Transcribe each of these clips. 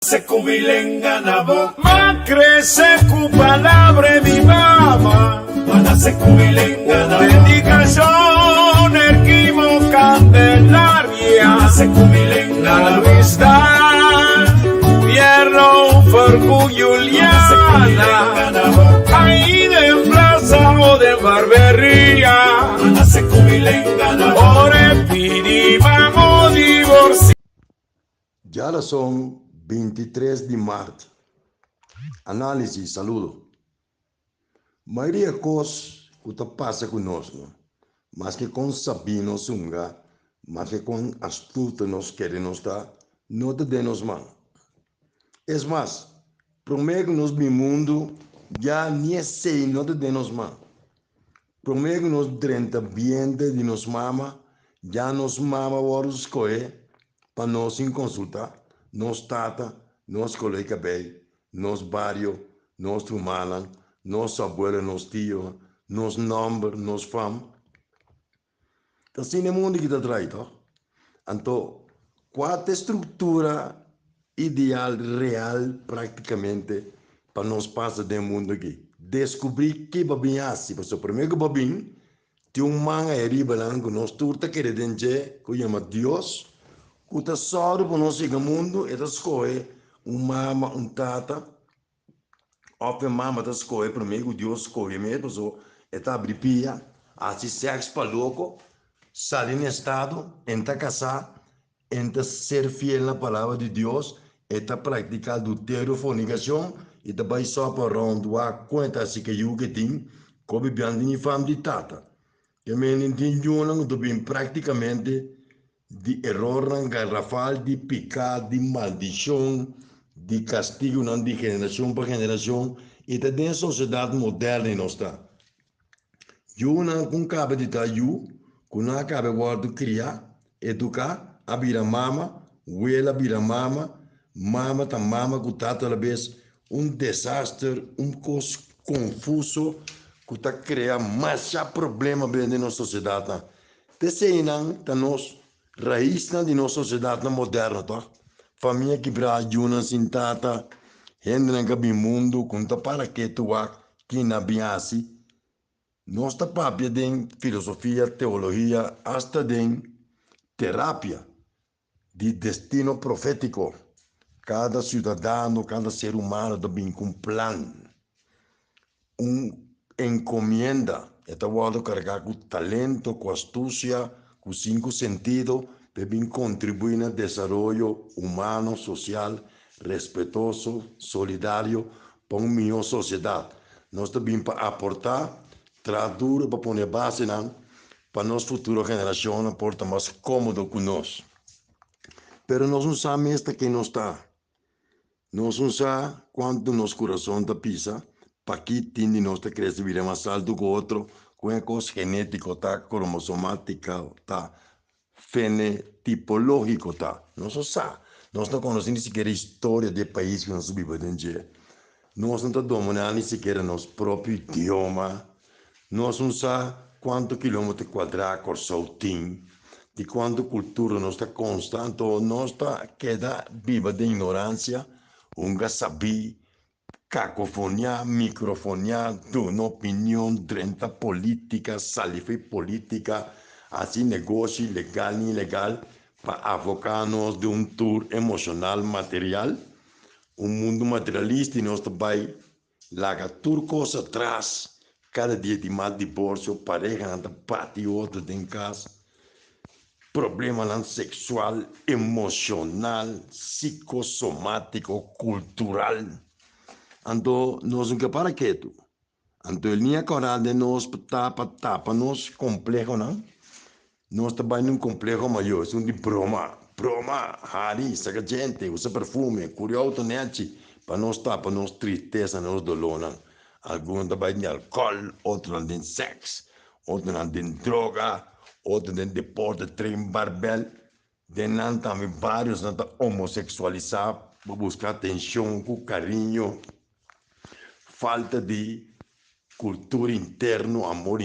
Se cubilenga na bo, ma crece cu palabra mi mamá. Mana se cubilenga na bo, dedicación erquimo candelaria. Se cubilenga na vista, hierro farcu Juliana. Ahí de plaza o de barbería. Mana se cubilenga na bo, ore pidi vamos divorciar. Ya son 23 de marzo. Análisis, saludo. Maioria cos que passa conosco, mas que com sabino sunga, mas que com astuta nos queremos dar, não te demos mão. Es mais, prometo nos mi mundo, já nem sei não te demos mão. Prometo nos drenta ambiente de nos mama, já nos mama os coe, para nós em consulta. Nos tata, nos colega bem, nos barrio, nos trumalan, nos abuelo, nos tio, nos nombre, nos fam. Então, assim é o mundo que está atrás, tá? Então, qual é a estrutura ideal, real, praticamente, para nós passar do mundo aqui? Descobrir que babinha é assim. Porque o primeiro babinha, tem manga aí, que nós turta querer dizer, que chama Deus. O tesouro para nós chegar ao mundo é escolher mama, tata. Ou mama da escolher para mim, o Deus escolhe mesmo, so é abrir pia, assim sexo para louco, sair em estado, entra casar, entra ser fiel na palavra de Deus, entra praticar adultério, fornicação, e também só para rondar conta se que eu que tem, como bem de fama de tata. Eu me entendi praticamente de error garrafal, de pecado, de maldição, de castigo de geração para geração, e também a sociedade moderna não está. Eu não cabe de estar eu, que não cabe de criar, educar, a vira mama, huela vira mama, mama tá mama, que tá toda vez desastre, coisa confuso, que tá criando mais problema dentro da sociedade. Desse não, tá nós raiz de nossa sociedade moderna, tá? Família que braga sin tata, gente na gabi mundo, conta para que tu aqui na biasi. Nossa papia tem filosofia, teologia, hasta tem terapia de destino profético. Cada cidadão, cada ser humano tem um plano, encomienda. Esta carregar com talento, com astúcia, com 5 sentidos, para contribuir no desenvolvimento humano, social, respeitoso, solidário, para uma melhor sociedade. Nós também para aportar, traduzir para pôr base para nossa futura geração, porta mais cômodo conosco. Mas nós não sabemos esta que não está. Nós não sabemos quanto nosso coração está pisa, para que tem de nós crescer vir mais alto que o outro, com a coisa genética, tá, cromossomática, tá, fenotipológico, tá. Nós não sabemos. Nós não conhecemos nem sequer a história do país que nós vivemos. Nós não dominamos nem sequer nosso próprio idioma. Nós não sabemos quanto quilômetro quadrado Corsau tem, de quanto cultura nós está constante, nós está queda viva de ignorância, saber cacofonia, microfonia, uma opinião, drenta política, salife política, assim negócio legal e ilegal, para avocar-nos de tour emocional, material, mundo materialista, e nós também larga tudo coisa atrás, cada dia de mais divórcio, pareja anda bate outro em casa, problema sexual, emocional, psicossomático, cultural. Então, nós nunca para quieto. Então, ele tinha coragem de nós tapa nós complexo, não? Nós também num complexo maior, é de broma, hari, saca gente, usa perfume, curioso, nete, para nós tapa nós tristeza, nós dolor, não? Alguns também de álcool, outros de sexo, outros de droga, outros de deporte, trem, barbel, de não também vários, não homossexualizar, para buscar atenção, com carinho, falta de cultura interna, amor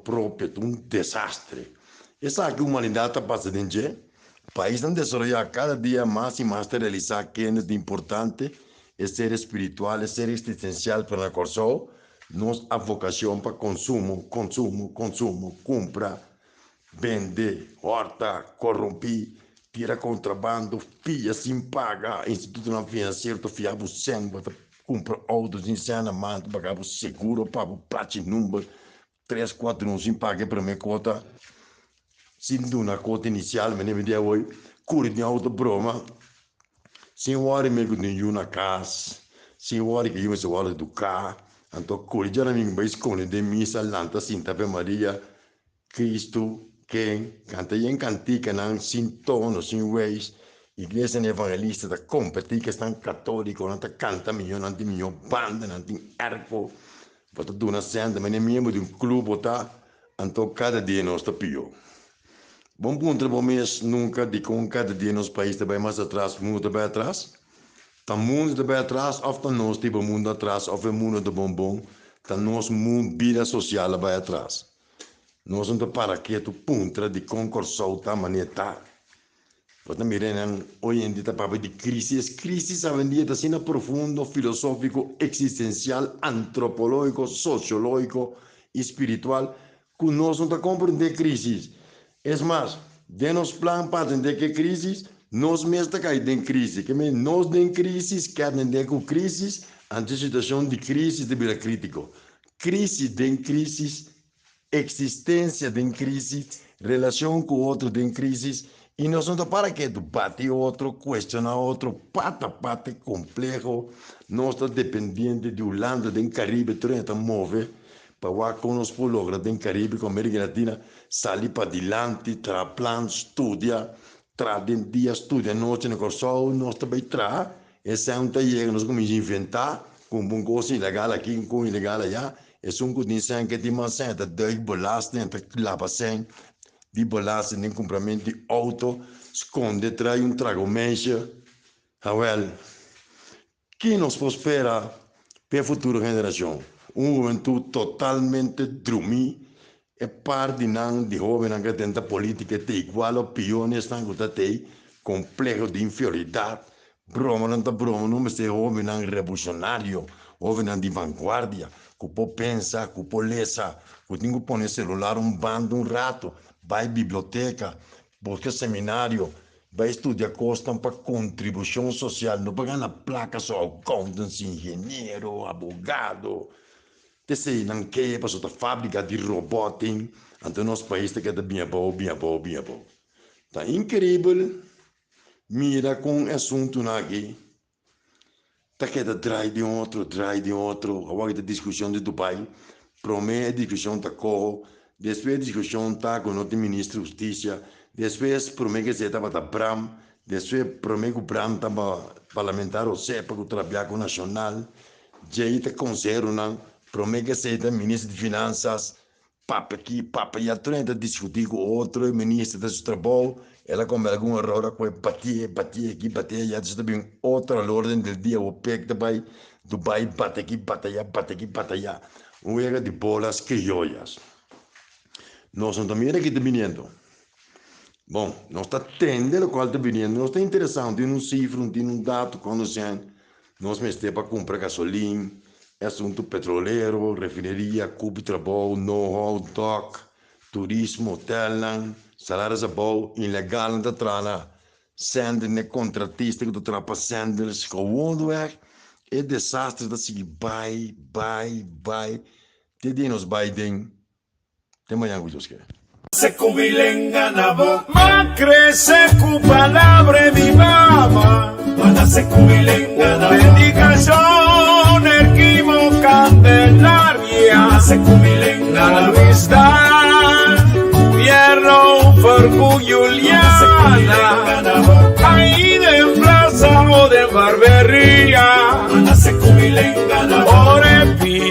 próprio, um desastre. Essa aqui a humanidade está passando, país han desarrollado cada día más y más de realizar que es importante, es ser espiritual, es ser existencial para la corso, nos a vocación para consumo, compra, vende, horta, corrompi, tira contrabando, pilla sin paga, instituto não financeiro, tu fiava o sangue, compra autos, ensina manto, pagava seguro, paga o platinum, 3, 4 anos sem pagar para minha cota, sem uma cota inicial, mas nem dia hoje, cura de auto broma, sem hora me que uma casa, sem hora que eu me hora do carro, então cura já não me vai esconder de missa, lanta, cinta, Ave Maria, Cristo, quem canta em cantica, não sem tono, sem ways, igreja evangelista da competir que estão católico, não canta melhor, não tem melhor banda, não tem arco, bota duna senda, mas nem membro de clube bota, então cada dia nós está pior. Bom ponto bom mês nunca de com cada dia nos país também mais atrás, mundo também atrás. Tá mundo também atrás, of tá nós tipo mundo atrás, of é mundo do bombom, tá nós mundo vida social também atrás. Nós não para que tu puntra de concurso tá maneta. Você miren hoje em dia tá para de crise a vendia tá sendo profundo, filosófico, existencial, antropológico, sociológico, espiritual, que nós não tá compreender crise. Es mais, denos plan para entender que crise, nós mesmos tá caindo em crise, que nós em crise, querem entender com crise, ante situação de crise de vida crítico. Crise de crise, existência de crise, relação com o outro de crise, e nós não para que debate outro, questionar outro, pata complexo, nós está dependente de Holanda, de Caribe, tudo move, para que nós lograr em Caribe, com América Latina, sair para adiante, tra plan, estudia, tra dia, estudia, noite, no corso, nós também tra, e sempre chega, nós começamos a inventar, com um coisa ilegal aqui, com ilegal allá, e são coisas que tem mais certa, de belasting, de lavação, de belasting, de compramento de auto, esconde, traz trago mensa, well, que nos espera para a futura geração? Juventude totalmente dormir, é parte de jovens que tenta política, tem igual opiniões, estão com complexo de inferioridade, broma, não mas é jovem revolucionário, jovem de vanguardia, que pode pensar, que pode ler, que tem que pôr celular, bando, rato, vai à biblioteca, busca seminário, vai estudar costa para contribuição social, não pagar na placa só accountant, engenheiro, advogado, Desse não quer para a fábrica de roboting, então nosso país está bem bom. Tá incrível, mira com o assunto aqui, tá que trai de outro, agora a discussão de Dubai, promete a discussão da Corro, depois a discussão tá com o nosso ministro da Justiça, depois promete que você estava da Bram, depois promete que o Bram estava parlamentar ou sepa que trabalha com o Nacional, já está com zero não. Promete que seja ministro de Finanças, papa aqui, papa e a tenta discutir com outro ministro do trabalho, ela como algum erro, que bater aqui, já está bem outra ordem do dia, o PEC também, Dubai, bate aqui, bate allá, um erro de bolas criollas. Nós não estamos aqui vindo. Bom, nós estamos tendo o qual está vindo, nós está interessante, tem um cifra, tem um dado, quando nós mesmos para comprar gasolina, assunto petroleiro, refineria, cubo de trabalho, know-how, dock, turismo, hotel, salários a bom, ilegal da trana, sender, né, contratista que está passando, gewoon é desastre da seguir, vai, te dinos Biden, tem manhã que você quer. Se cubilenga na boca, ma crece cu palabra mi mamá, para se cubilenga na bendicación, erquimo candelaria, se cubilenga la vista, fierro, forgu Juliana, ahí de plaza o de barbería,